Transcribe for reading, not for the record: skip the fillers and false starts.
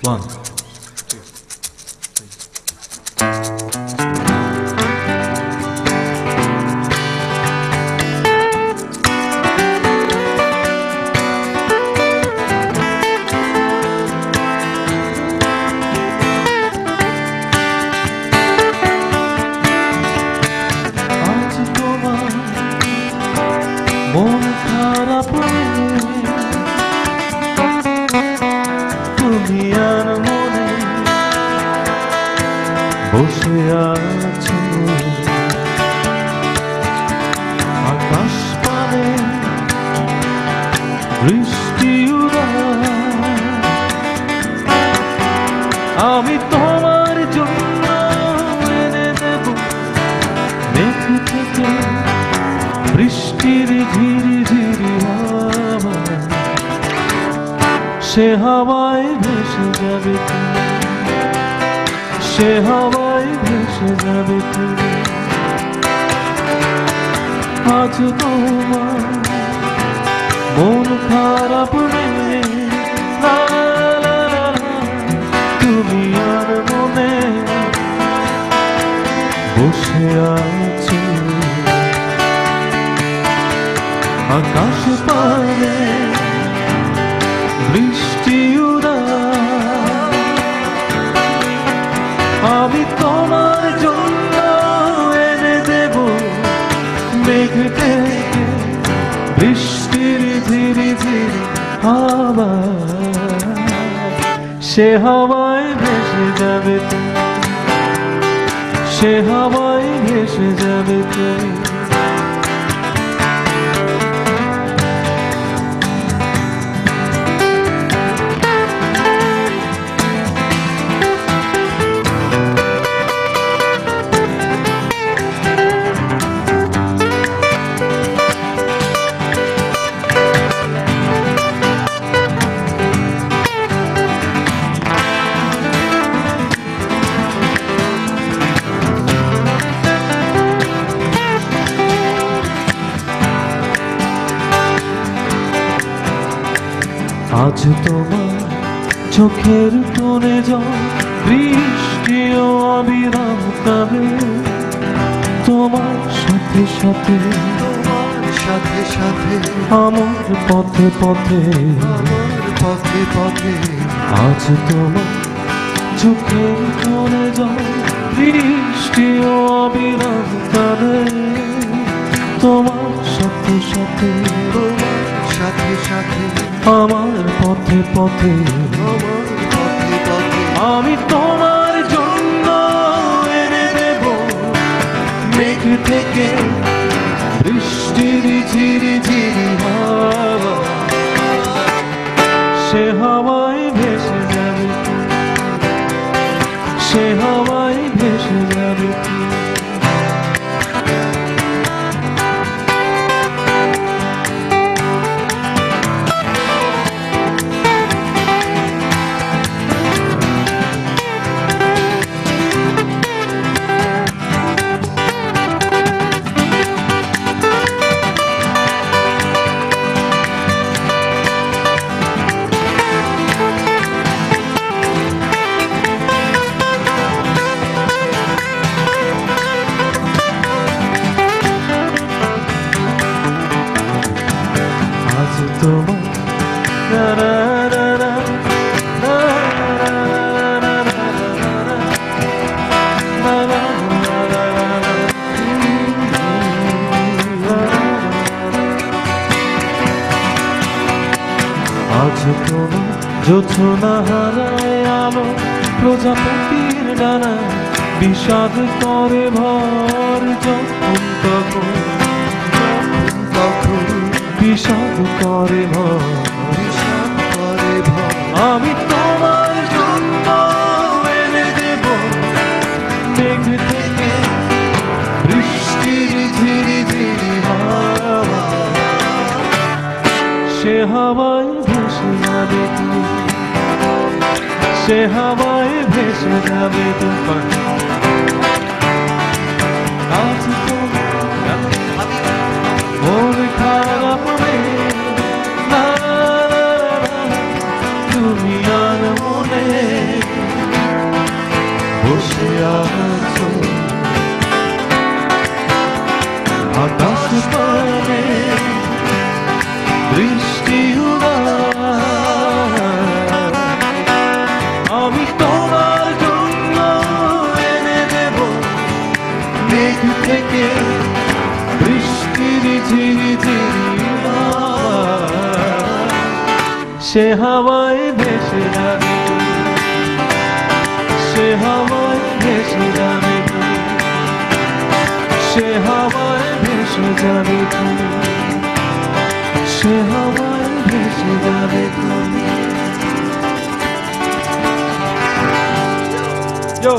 One, two, মন খারাপ তুমি আর মনে বসে আছো আকাশ পানে বৃষ্টি উড়ায় আমি তোমার জন্য এনে দেব মেঘ থেকে বৃষ্টির ঝিরি ঝিরি হাওয়া সে হাওয়ায় ভেসে যাবে তুমি সে হাওয়ায় ভেসে যাবে তুমি আজ তোমার মন খারাপ নেই তুমি আর মনে বসে আছো আকাশ পানে বৃষ্টি উড়ায় আমি তোমার জন্য এনে দেব মেঘ থেকে বৃষ্টির ধীরে ধীরে হাওয়া সে হাওয়ায় ভেসে যাবে তুমি সে হাওয়ায় ভেসে যাবে তুমি আজ তোমার চোখের কোণে জল বৃষ্টি ও অবিরাম কাবে তোমার সাথে সাথে আমার পথে পথে আজ তোমার চোখের কোণে জল বৃষ্টি ও অবিরাম কাবে তোমার সাথে সাথে আমার পথে পথে আমি তোমার জন্য এনে দেব মেঘ থেকে বৃষ্টির ঝিরি ঝিরি হাওয়া সে হাওয়ায় ভেসে যাবে সে হাওয়ায় ভেসে যাবে আজ তোমার জোছনা হারায় আলো প্রজাপতির ডানা বিষাদ করে ভর যখন তখন বিষাদ করে ভর আমি তোমার জন্য এনে দেব মেঘ থেকে বৃষ্টির ধীরে ধীরে হাওয়া সে হাওয়ায় ভেসে যাবে তুমি সে হাওয়ায় ভেসে যাবে তোমার আজ তোমার মন খারাপ তুমি আর মনে আসমানে বৃষ্টি উড়ায়, আমি তোমার জন্য এনে দেব মেঘ থেকে বৃষ্টির ঝিরিঝিরি আওয়াজ। সে হাওয়ায় ভেসে যাবে তুমি, সে হাওয়ায় ভেসে যাবে তুমি, সে হাওয়ায় ভেসে যাবে তুমি, সে হাওয়ায় ভেসে যাবে তুমি। Yo!